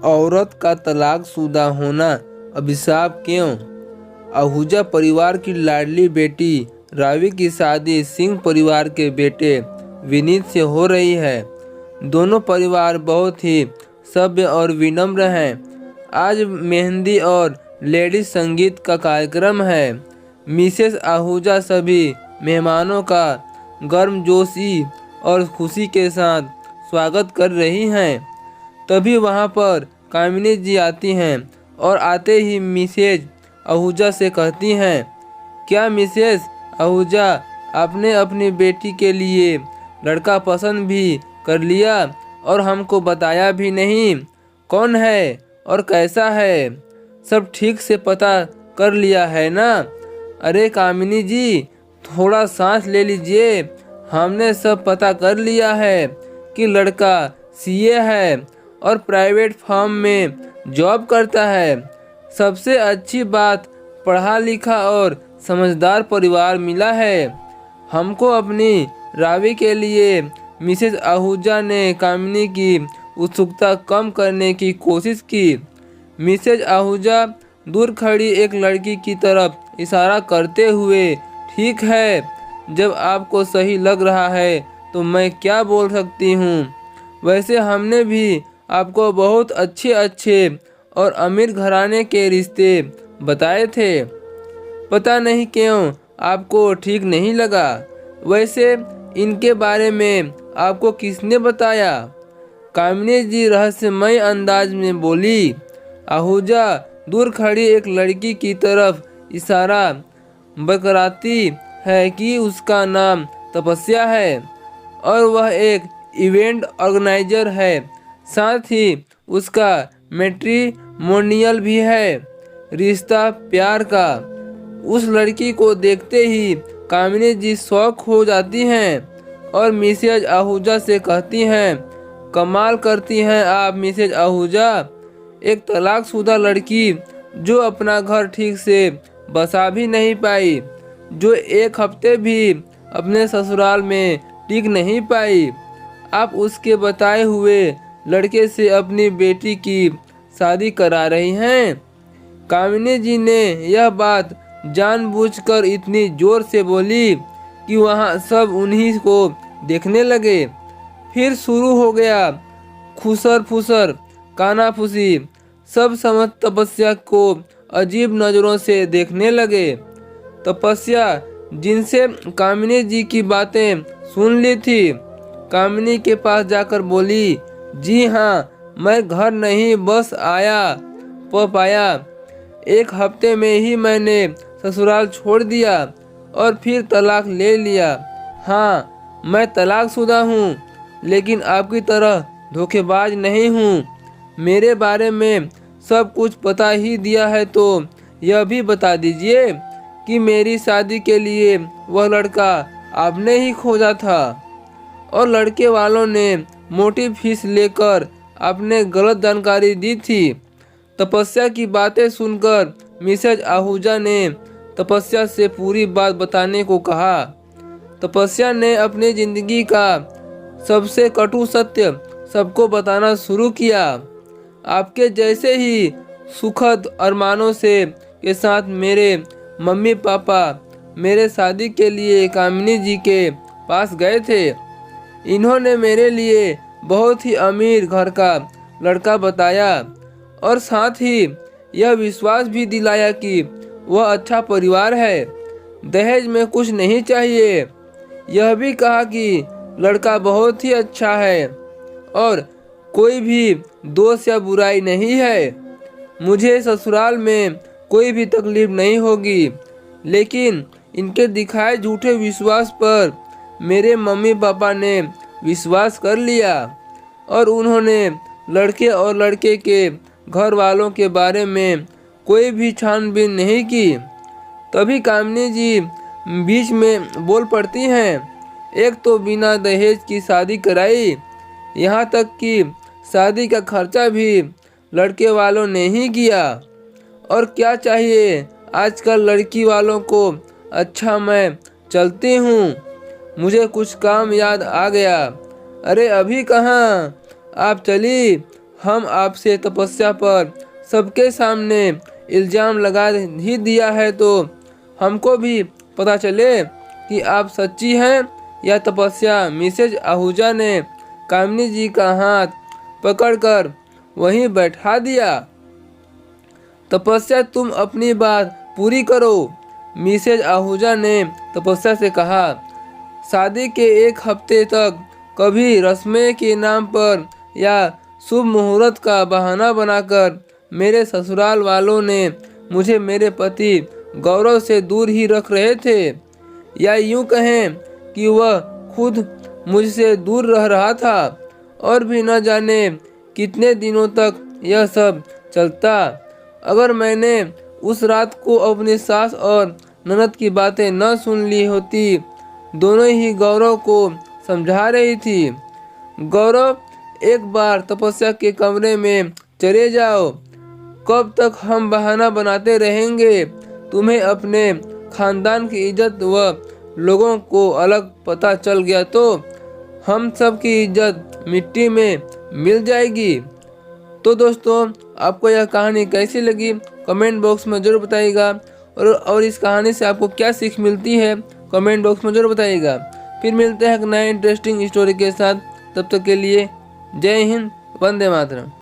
औरत का तलाकशुदा होना अभिशाप क्यों? आहूजा परिवार की लाडली बेटी रावी की शादी सिंह परिवार के बेटे विनीत से हो रही है। दोनों परिवार बहुत ही सभ्य और विनम्र हैं। आज मेहंदी और लेडीज संगीत का कार्यक्रम है। मिसेस आहूजा सभी मेहमानों का गर्मजोशी और खुशी के साथ स्वागत कर रही हैं। तभी वहां पर कामिनी जी आती हैं और आते ही मिसेज आहूजा से कहती हैं, क्या मिसेस आहूजा, आपने अपनी बेटी के लिए लड़का पसंद भी कर लिया और हमको बताया भी नहीं? कौन है और कैसा है? सब ठीक से पता कर लिया है ना? अरे कामिनी जी, थोड़ा सांस ले लीजिए। हमने सब पता कर लिया है कि लड़का सीए है और प्राइवेट फर्म में जॉब करता है। सबसे अच्छी बात, पढ़ा लिखा और समझदार परिवार मिला है हमको अपनी रावी के लिए। मिसेज आहूजा ने कामिनी की उत्सुकता कम करने की कोशिश की। मिसेज आहूजा दूर खड़ी एक लड़की की तरफ इशारा करते हुए, ठीक है, जब आपको सही लग रहा है तो मैं क्या बोल सकती हूँ। वैसे हमने भी आपको बहुत अच्छे अच्छे और अमीर घराने के रिश्ते बताए थे। पता नहीं क्यों आपको ठीक नहीं लगा। वैसे इनके बारे में आपको किसने बताया? कामिनी जी रहस्यमय अंदाज में बोली। आहूजा दूर खड़ी एक लड़की की तरफ इशारा बरकराती है कि उसका नाम तपस्या है और वह एक इवेंट ऑर्गेनाइजर है। साथ ही उसका मैट्रिमोनियल भी है, रिश्ता प्यार का। उस लड़की को देखते ही कामिनी जी शौक हो जाती हैं और मिसेज आहूजा से कहती हैं, कमाल करती हैं आप मिसेज आहूजा। एक तलाकशुदा लड़की जो अपना घर ठीक से बसा भी नहीं पाई, जो एक हफ्ते भी अपने ससुराल में टिक नहीं पाई, आप उसके बताए हुए लड़के से अपनी बेटी की शादी करा रही हैं। कामिनी जी ने यह बात जानबूझकर इतनी जोर से बोली कि वहाँ सब उन्हीं को देखने लगे। फिर शुरू हो गया खुसर फुसर, कानाफूसी। सब समझ तपस्या को अजीब नज़रों से देखने लगे। तपस्या, जिनसे कामिनी जी की बातें सुन ली थी, कामिनी के पास जाकर बोली, जी हाँ, मैं घर नहीं बस आया पाया। एक हफ्ते में ही मैंने ससुराल छोड़ दिया और फिर तलाक ले लिया। हाँ, मैं तलाकशुदा हूँ, लेकिन आपकी तरह धोखेबाज नहीं हूँ। मेरे बारे में सब कुछ पता ही दिया है तो यह भी बता दीजिए कि मेरी शादी के लिए वह लड़का आपने ही खोजा था और लड़के वालों ने मोटी फीस लेकर आपने गलत जानकारी दी थी। तपस्या की बातें सुनकर मिसेज आहूजा ने तपस्या से पूरी बात बताने को कहा। तपस्या ने अपनी जिंदगी का सबसे कटु सत्य सबको बताना शुरू किया। आपके जैसे ही सुखद अरमानों से के साथ मेरे मम्मी पापा मेरे शादी के लिए कामिनी जी के पास गए थे। इन्होंने मेरे लिए बहुत ही अमीर घर का लड़का बताया और साथ ही यह विश्वास भी दिलाया कि वह अच्छा परिवार है, दहेज में कुछ नहीं चाहिए। यह भी कहा कि लड़का बहुत ही अच्छा है और कोई भी दोष या बुराई नहीं है। मुझे ससुराल में कोई भी तकलीफ नहीं होगी। लेकिन इनके दिखाए झूठे विश्वास पर मेरे मम्मी पापा ने विश्वास कर लिया और उन्होंने लड़के और लड़के के घर वालों के बारे में कोई भी छानबीन नहीं की। तभी कामिनी जी बीच में बोल पड़ती हैं, एक तो बिना दहेज की शादी कराई, यहाँ तक कि शादी का खर्चा भी लड़के वालों ने ही किया। और क्या चाहिए आजकल लड़की वालों को। अच्छा, मैं चलती हूँ, मुझे कुछ काम याद आ गया। अरे अभी कहाँ, आप चली, हम आपसे तपस्या पर सबके सामने इल्ज़ाम लगा ही दिया है तो हमको भी पता चले कि आप सच्ची हैं या तपस्या। मिसेज आहूजा ने कामिनी जी का हाथ पकड़कर वहीं बैठा दिया। तपस्या, तुम अपनी बात पूरी करो। मिसेज आहूजा ने तपस्या से कहा, शादी के एक हफ्ते तक कभी रस्में के नाम पर या शुभ मुहूर्त का बहाना बनाकर मेरे ससुराल वालों ने मुझे मेरे पति गौरव से दूर ही रख रहे थे, या यूं कहें कि वह खुद मुझसे दूर रह रहा था। और भी न जाने कितने दिनों तक यह सब चलता। अगर मैंने उस रात को अपनी सास और ननद की बातें न सुन ली होती। दोनों ही गौरव को समझा रही थी। गौरव, एक बार तपस्या के कमरे में चले जाओ। कब तक हम बहाना बनाते रहेंगे? तुम्हें अपने खानदान की इज्जत व लोगों को अलग पता चल गया तो हम सब की इज्जत मिट्टी में मिल जाएगी। तो दोस्तों, आपको यह कहानी कैसी लगी कमेंट बॉक्स में ज़रूर बताइएगा। और इस कहानी से आपको क्या सीख मिलती है कमेंट बॉक्स में ज़रूर बताइएगा। फिर मिलते हैं एक नए इंटरेस्टिंग स्टोरी के साथ। तब तक के लिए जय हिंद, वंदे मातरम।